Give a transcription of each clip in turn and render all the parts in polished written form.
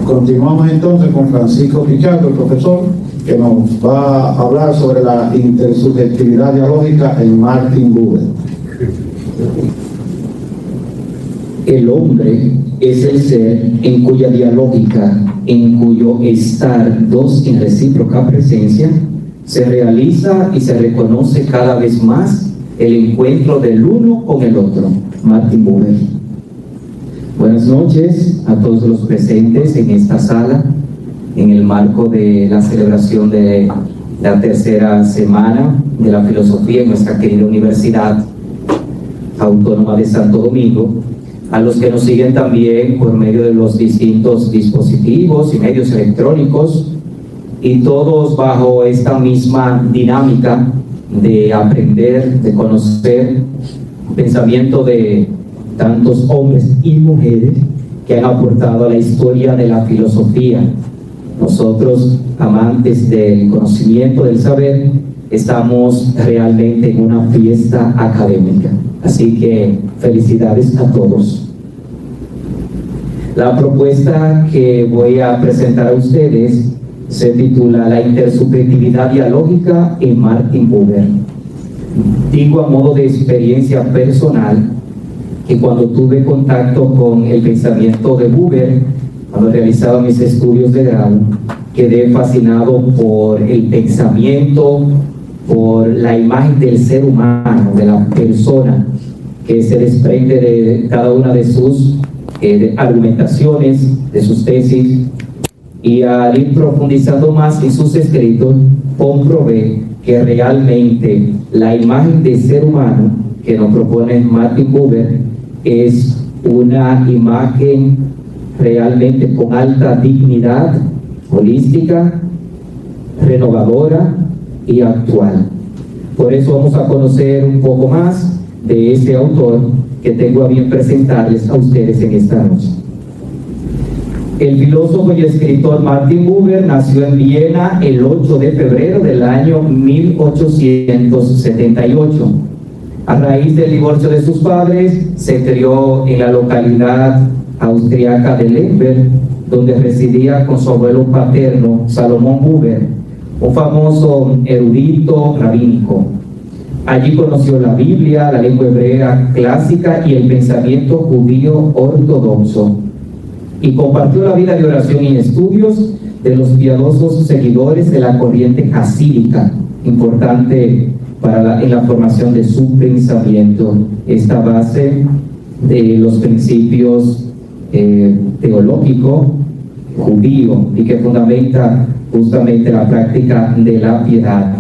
Continuamos entonces con Francisco Pichardo, el profesor, que nos va a hablar sobre la intersubjetividad dialógica en Martin Buber. El hombre es el ser en cuya dialógica, en cuyo estar dos en recíproca presencia, se realiza y se reconoce cada vez más el encuentro del uno con el otro. Martin Buber. Buenas noches a todos los presentes en esta sala, en el marco de la celebración de la tercera semana de la filosofía en nuestra querida Universidad Autónoma de Santo Domingo, a los que nos siguen también por medio de los distintos dispositivos y medios electrónicos, y todos bajo esta misma dinámica de aprender, de conocer pensamiento de tantos hombres y mujeres que han aportado a la historia de la filosofía. Nosotros, amantes del conocimiento, del saber, estamos realmente en una fiesta académica. Así que felicidades a todos. La propuesta que voy a presentar a ustedes se titula La intersubjetividad dialógica en Martin Buber. Digo a modo de experiencia personal que cuando tuve contacto con el pensamiento de Buber, cuando realizaba mis estudios de grado, quedé fascinado por el pensamiento, por la imagen del ser humano, de la persona, que se desprende de cada una de sus argumentaciones, de sus tesis, y al ir profundizando más en sus escritos, comprobé que realmente la imagen del ser humano que nos propone Martin Buber es una imagen realmente con alta dignidad, holística, renovadora y actual. Por eso vamos a conocer un poco más de este autor que tengo a bien presentarles a ustedes en esta noche. El filósofo y escritor Martin Buber nació en Viena el 8 de febrero del año 1878. A raíz del divorcio de sus padres, se crió en la localidad austriaca de Lemberg, donde residía con su abuelo paterno, Salomón Buber, un famoso erudito rabínico. Allí conoció la Biblia, la lengua hebrea clásica y el pensamiento judío ortodoxo, y compartió la vida de oración y estudios de los piadosos seguidores de la corriente hasídica, importante en la formación de su pensamiento, esta base de los principios teológicos judío y que fundamenta justamente la práctica de la piedad.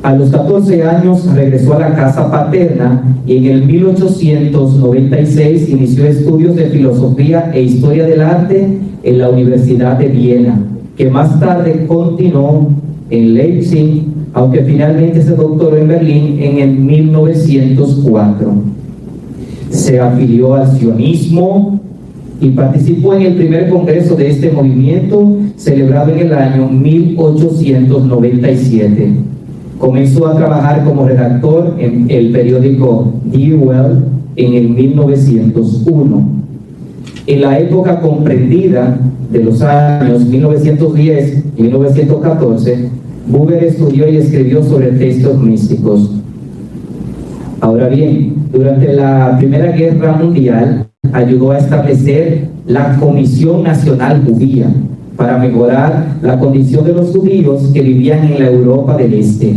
A los 14 años regresó a la casa paterna y en el 1896 inició estudios de filosofía e historia del arte en la Universidad de Viena, que más tarde continuó en Leipzig, aunque finalmente se doctoró en Berlín en el 1904. Se afilió al sionismo y participó en el primer congreso de este movimiento, celebrado en el año 1897. Comenzó a trabajar como redactor en el periódico Die Welt en el 1901. En la época comprendida de los años 1910 y 1914, Buber estudió y escribió sobre textos místicos. Ahora bien, durante la Primera Guerra Mundial, ayudó a establecer la Comisión Nacional Judía para mejorar la condición de los judíos que vivían en la Europa del Este.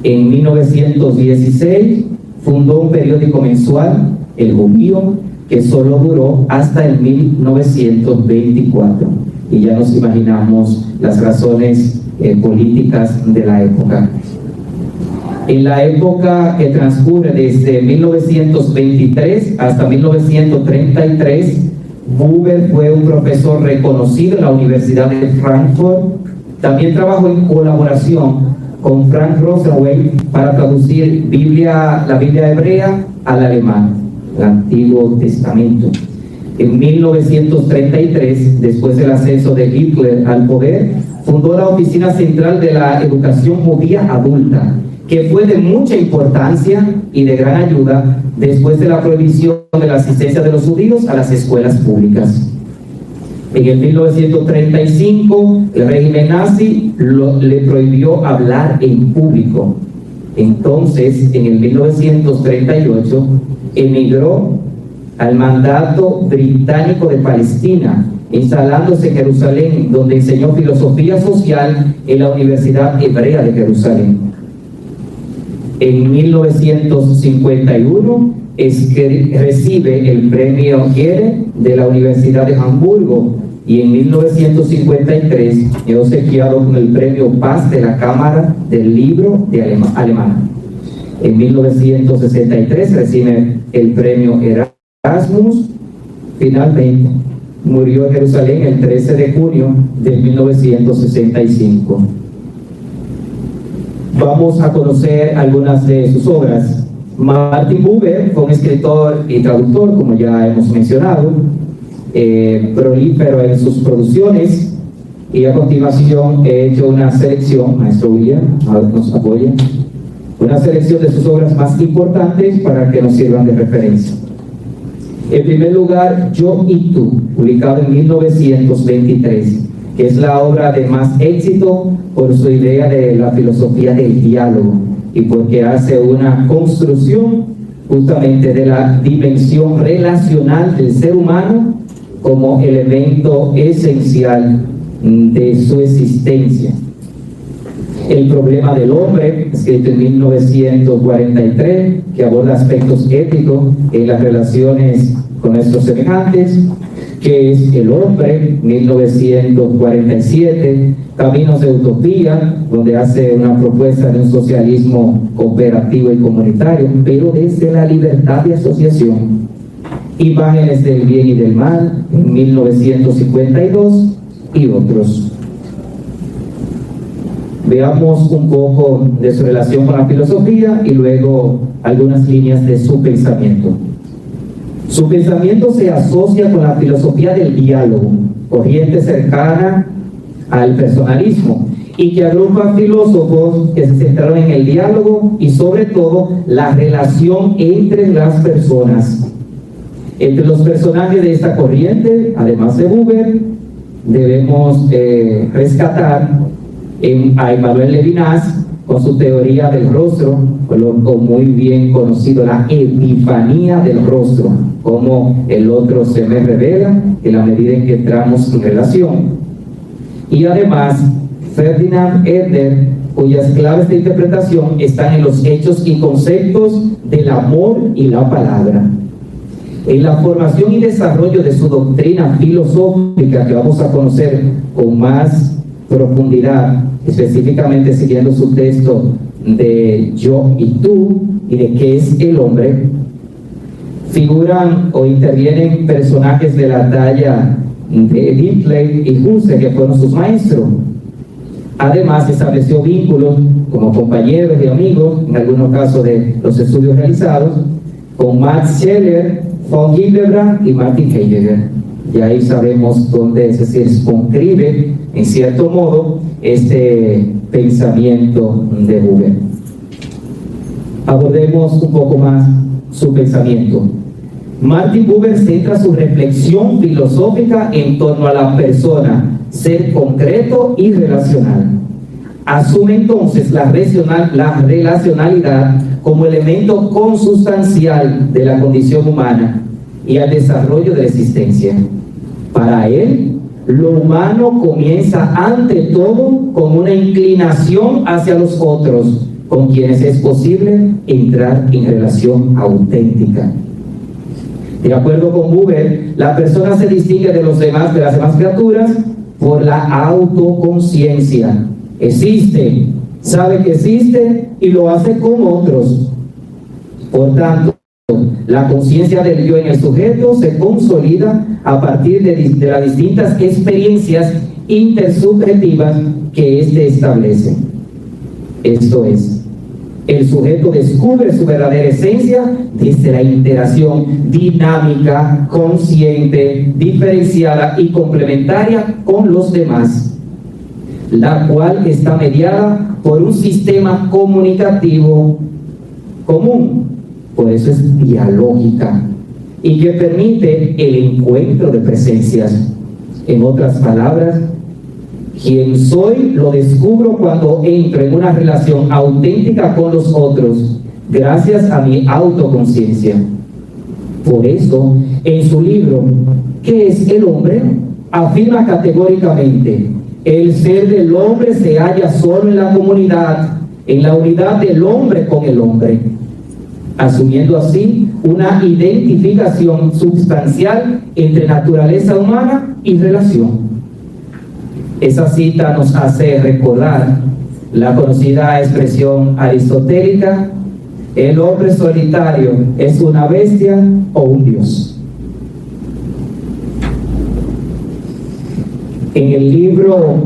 En 1916 fundó un periódico mensual, El Judío, que solo duró hasta el 1924. Y ya nos imaginamos las razones políticas de la época. En la época que transcurre desde 1923 hasta 1933, Buber fue un profesor reconocido en la Universidad de Frankfurt. También trabajó en colaboración con Frank Rosewey para traducir la Biblia hebrea al alemán, el Antiguo Testamento. En 1933, después del ascenso de Hitler al poder, fundó la Oficina Central de la Educación Judía Adulta, que fue de mucha importancia y de gran ayuda después de la prohibición de la asistencia de los judíos a las escuelas públicas. En el 1935, el régimen nazi le prohibió hablar en público. Entonces, en el 1938, emigró al mandato británico de Palestina, instalándose en Jerusalén, donde enseñó filosofía social en la Universidad Hebrea de Jerusalén. En 1951 recibe el premio Goethe de la Universidad de Hamburgo, y en 1953 es obsequiado con el premio Paz de la Cámara del Libro de Alemania. En 1963 recibe el premio Erasmus. Finalmente murió en Jerusalén el 13 de junio de 1965. Vamos a conocer algunas de sus obras. Martin Buber fue un escritor y traductor, como ya hemos mencionado, prolífero en sus producciones, y a continuación he hecho una selección, maestro William, nos apoya, una selección de sus obras más importantes para que nos sirvan de referencia. En primer lugar, Yo y Tú, publicado en 1923, que es la obra de más éxito por su idea de la filosofía del diálogo y porque hace una construcción justamente de la dimensión relacional del ser humano como elemento esencial de su existencia. El problema del hombre, escrito en 1943, que aborda aspectos éticos en las relaciones con nuestros semejantes, que es El hombre, 1947, Caminos de Utopía, donde hace una propuesta de un socialismo cooperativo y comunitario, pero desde la libertad de asociación. Imágenes del bien y del mal, en 1952, y otros. Veamos un poco de su relación con la filosofía y luego algunas líneas de su pensamiento. Su pensamiento se asocia con la filosofía del diálogo, corriente cercana al personalismo, y que agrupa filósofos que se centraron en el diálogo y sobre todo la relación entre las personas. Entre los personajes de esta corriente, además de Buber, debemos rescatar a Emmanuel Levinas con su teoría del rostro, lo muy bien conocido, la epifanía del rostro, como el otro se me revela en la medida en que entramos en relación. Y además Ferdinand Edler, cuyas claves de interpretación están en los hechos y conceptos del amor y la palabra. En la formación y desarrollo de su doctrina filosófica, que vamos a conocer con más profundidad, específicamente siguiendo su texto de Yo y Tú y de qué es el hombre, figuran o intervienen personajes de la talla de Diddley y Husserl, que fueron sus maestros. Además, estableció vínculos como compañeros y amigos, en algunos casos de los estudios realizados, con Max Scheler, von Hildebrand y Martin Heidegger. Y ahí sabemos dónde se circunscribe, en cierto modo, este pensamiento de Buber. Abordemos un poco más su pensamiento. Martin Buber centra su reflexión filosófica en torno a la persona, ser concreto y relacional. Asume entonces la relacionalidad como elemento consustancial de la condición humana y al desarrollo de la existencia. Para él, lo humano comienza ante todo con una inclinación hacia los otros, con quienes es posible entrar en relación auténtica. De acuerdo con Buber, la persona se distingue de las demás criaturas por la autoconciencia. Existe, sabe que existe y lo hace con otros. Por tanto, la conciencia del yo en el sujeto se consolida a partir de las distintas experiencias intersubjetivas que éste establece. Esto es, el sujeto descubre su verdadera esencia desde la interacción dinámica, consciente, diferenciada y complementaria con los demás, la cual está mediada por un sistema comunicativo común, por eso es dialógica, y que permite el encuentro de presencias. En otras palabras, quien soy lo descubro cuando entro en una relación auténtica con los otros, gracias a mi autoconciencia. Por eso, en su libro, ¿Qué es el hombre?, afirma categóricamente: el ser del hombre se halla solo en la comunidad, en la unidad del hombre con el hombre, asumiendo así una identificación sustancial entre naturaleza humana y relación. Esa cita nos hace recordar la conocida expresión aristotélica: el hombre solitario es una bestia o un dios. En el libro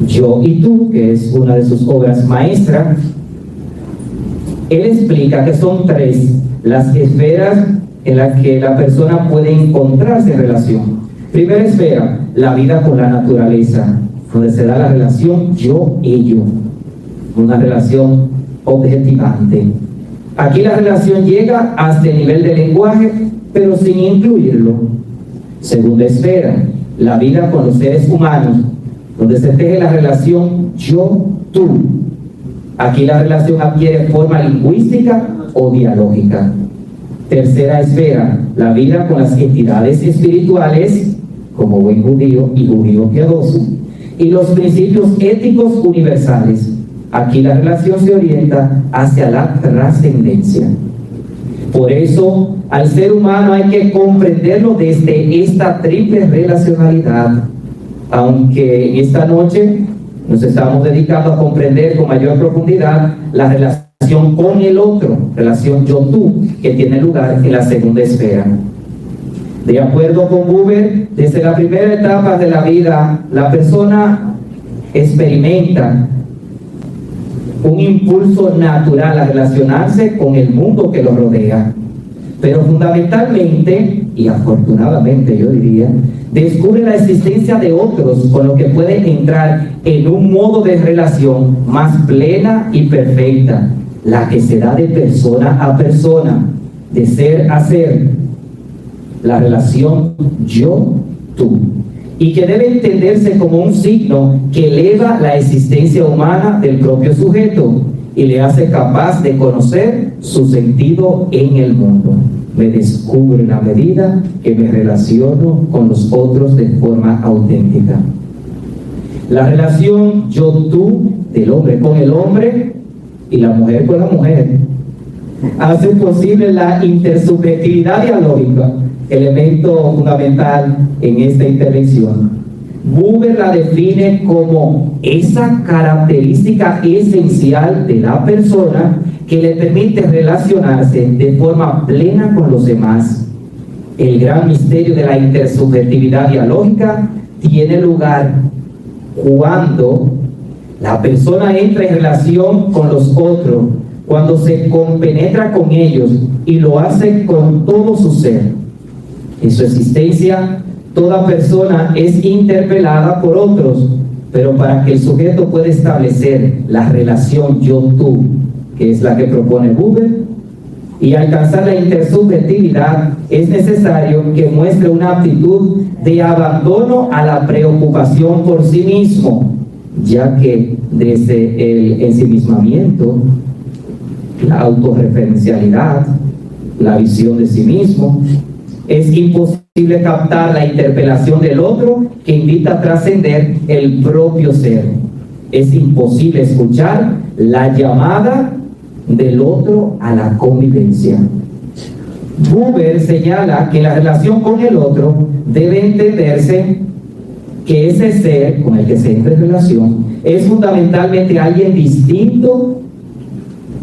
Yo y Tú, que es una de sus obras maestras, él explica que son 3 las esferas en las que la persona puede encontrarse en relación. Primera esfera, la vida con la naturaleza, donde se da la relación yo-ello, una relación objetivante. Aquí la relación llega hasta el nivel del lenguaje, pero sin incluirlo. Segunda esfera, la vida con los seres humanos, donde se teje la relación yo-tú. Aquí la relación adquiere forma lingüística o dialógica. Tercera esfera, la vida con las entidades espirituales, como buen judío y judío piadoso, y los principios éticos universales. Aquí la relación se orienta hacia la trascendencia. Por eso, al ser humano hay que comprenderlo desde esta triple relacionalidad. Aunque esta noche nos estamos dedicando a comprender con mayor profundidad la relación con el otro, relación yo-tú, que tiene lugar en la segunda esfera. De acuerdo con Buber, desde la primera etapa de la vida, la persona experimenta un impulso natural a relacionarse con el mundo que lo rodea, pero fundamentalmente, y afortunadamente yo diría, descubre la existencia de otros con los que puede entrar en un modo de relación más plena y perfecta, la que se da de persona a persona, de ser a ser, la relación yo-tú, y que debe entenderse como un signo que eleva la existencia humana del propio sujeto y le hace capaz de conocer su sentido en el mundo. Me descubro en la medida que me relaciono con los otros de forma auténtica. La relación yo-tú del hombre con el hombre y la mujer con la mujer hace posible la intersubjetividad dialógica, elemento fundamental en esta intervención. Buber la define como esa característica esencial de la persona que le permite relacionarse de forma plena con los demás. El gran misterio de la intersubjetividad dialógica tiene lugar cuando la persona entra en relación con los otros, cuando se compenetra con ellos y lo hace con todo su ser. En su existencia, toda persona es interpelada por otros, pero para que el sujeto pueda establecer la relación yo-tú, que es la que propone Buber, y alcanzar la intersubjetividad, es necesario que muestre una actitud de abandono a la preocupación por sí mismo, ya que desde el ensimismamiento, la autorreferencialidad, la visión de sí mismo, es imposible captar la interpelación del otro que invita a trascender el propio ser. Es imposible escuchar la llamada del otro a la convivencia. Buber señala que la relación con el otro debe entenderse que ese ser con el que se entra en relación es fundamentalmente alguien distinto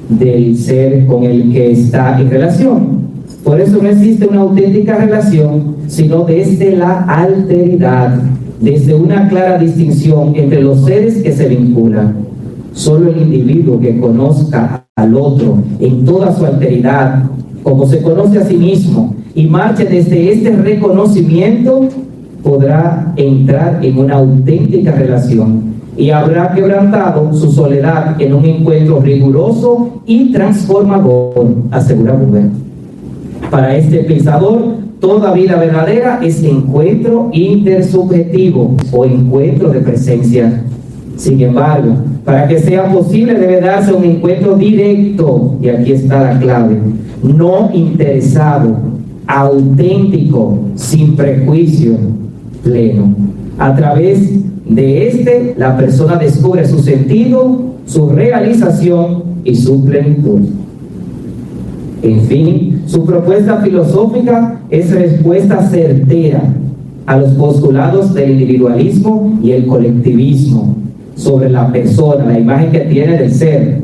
del ser con el que está en relación. Por eso no existe una auténtica relación, sino desde la alteridad, desde una clara distinción entre los seres que se vinculan. Solo el individuo que conozca al otro en toda su alteridad, como se conoce a sí mismo, y marche desde este reconocimiento, podrá entrar en una auténtica relación y habrá quebrantado su soledad en un encuentro riguroso y transformador, asegura Buber. Para este pensador, toda vida verdadera es encuentro intersubjetivo o encuentro de presencia. Sin embargo, para que sea posible debe darse un encuentro directo, y aquí está la clave, no interesado, auténtico, sin prejuicio, pleno. A través de este, la persona descubre su sentido, su realización y su plenitud. En fin, su propuesta filosófica es respuesta certera a los postulados del individualismo y el colectivismo sobre la persona, la imagen que tiene del ser.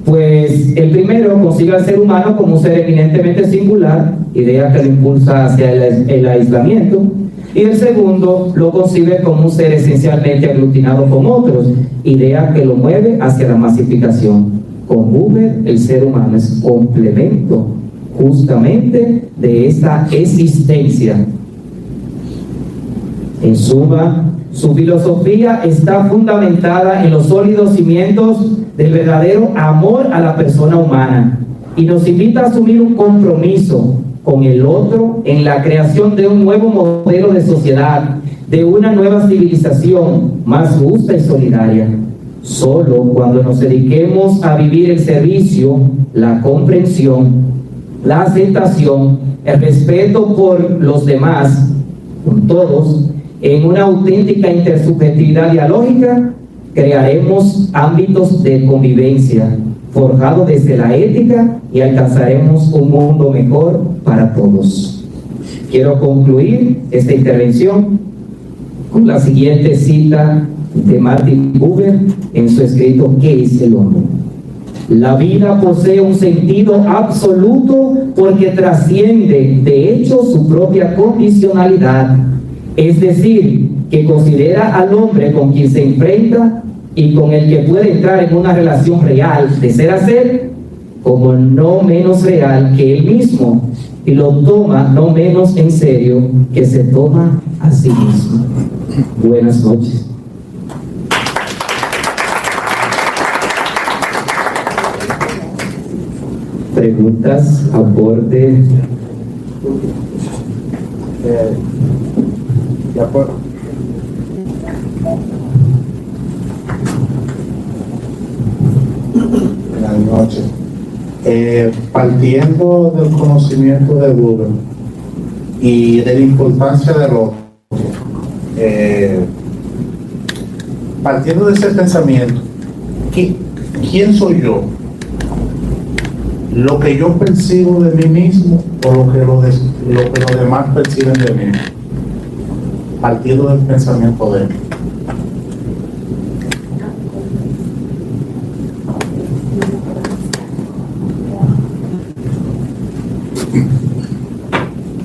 Pues el primero concibe al ser humano como un ser eminentemente singular, idea que lo impulsa hacia el aislamiento, y el segundo lo concibe como un ser esencialmente aglutinado con otros, idea que lo mueve hacia la masificación. Con Buber, el ser humano es complemento justamente de esta existencia. En suma, su filosofía está fundamentada en los sólidos cimientos del verdadero amor a la persona humana y nos invita a asumir un compromiso con el otro en la creación de un nuevo modelo de sociedad, de una nueva civilización más justa y solidaria. Solo cuando nos dediquemos a vivir el servicio, la comprensión, la aceptación, el respeto por los demás, con todos, en una auténtica intersubjetividad dialógica, crearemos ámbitos de convivencia forjados desde la ética y alcanzaremos un mundo mejor para todos. Quiero concluir esta intervención con la siguiente cita de Martin Buber en su escrito ¿Qué es el hombre? La vida posee un sentido absoluto porque trasciende, de hecho, su propia condicionalidad. Es decir, que considera al hombre con quien se enfrenta y con el que puede entrar en una relación real de ser a ser como no menos real que él mismo, y lo toma no menos en serio que se toma a sí mismo. Buenas noches. Preguntas, aporte. De acuerdo. Buenas noches. Partiendo del conocimiento de Buber y de la importancia del otro, partiendo de ese pensamiento, ¿quién soy yo? ¿Lo que yo percibo de mí mismo o lo que los demás perciben de mí? Partiendo del pensamiento de él.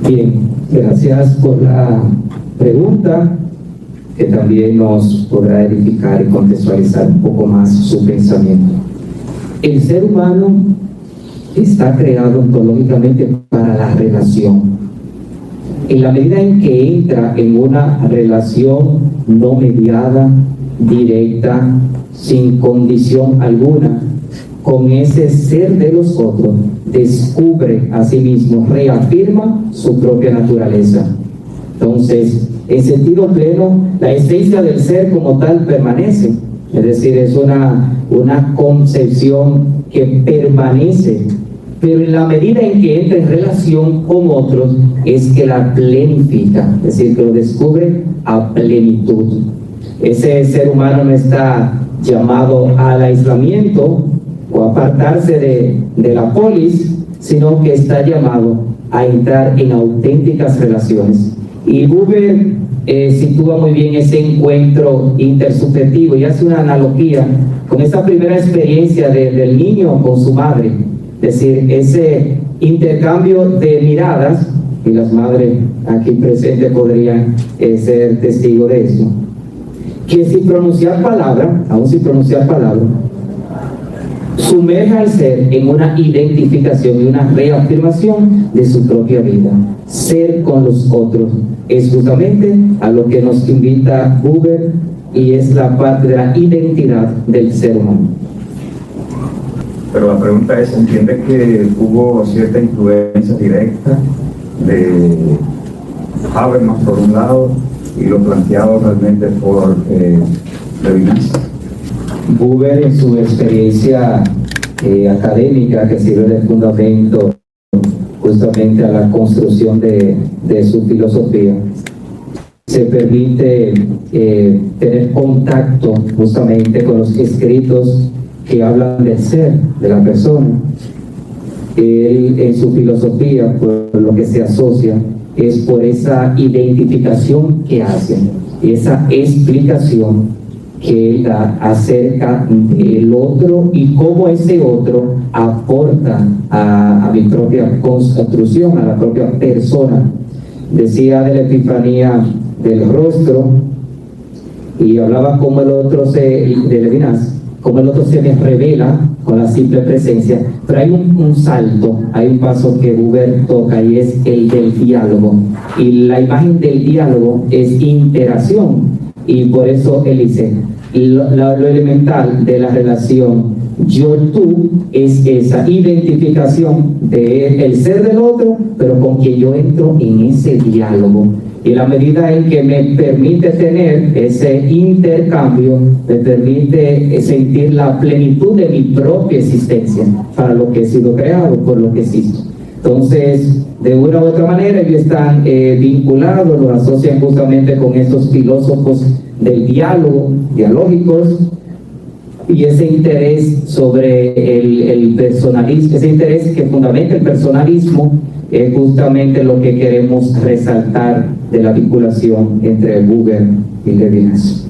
Bien, gracias por la pregunta, que también nos podrá edificar y contextualizar un poco más su pensamiento. El ser humano está creado ontológicamente para la relación. En la medida en que entra en una relación no mediada, directa, sin condición alguna, con ese ser de los otros, descubre a sí mismo, reafirma su propia naturaleza. Entonces, en sentido pleno, la esencia del ser como tal permanece. Es decir, es una concepción que permanece, pero en la medida en que entra en relación con otros, es que la plenifica, es decir, que lo descubre a plenitud. Ese ser humano no está llamado al aislamiento o a apartarse de la polis, sino que está llamado a entrar en auténticas relaciones. Y Buber sitúa muy bien ese encuentro intersubjetivo y hace una analogía con esa primera experiencia del niño con su madre. Es decir, ese intercambio de miradas, y las madres aquí presentes podrían ser testigos de eso, que sin pronunciar palabra, aún sin pronunciar palabra, sumerge al ser en una identificación y una reafirmación de su propia vida. Ser con los otros es justamente a lo que nos invita Buber y es la parte de la identidad del ser humano. Pero la pregunta es, ¿entiende que hubo cierta influencia directa de Habermas por un lado y lo planteado realmente por Levinas. Buber, en su experiencia académica, que sirve de fundamento justamente a la construcción de su filosofía, se permite tener contacto justamente con los escritos que hablan del ser de la persona. Él, en su filosofía, por lo que se asocia es por esa identificación que hace, esa explicación que él da acerca del otro y cómo ese otro aporta a mi propia construcción, a la propia persona. Decía de la epifanía del rostro y hablaba cómo el otro de Levinas, cómo el otro se me revela con la simple presencia, pero hay un salto, hay un paso que Buber toca y es el del diálogo, y la imagen del diálogo es interacción, y por eso él dice, lo elemental de la relación yo-tú es esa identificación del ser del otro, pero con que yo entro en ese diálogo. Y la medida en que me permite tener ese intercambio, me permite sentir la plenitud de mi propia existencia, para lo que he sido creado, por lo que existo. Entonces, de una u otra manera, ellos están vinculados, lo asocian justamente con estos filósofos del diálogo, dialógicos, y ese interés sobre el personalismo, ese interés que fundamenta el personalismo, es justamente lo que queremos resaltar de la vinculación entre Buber y Levinas.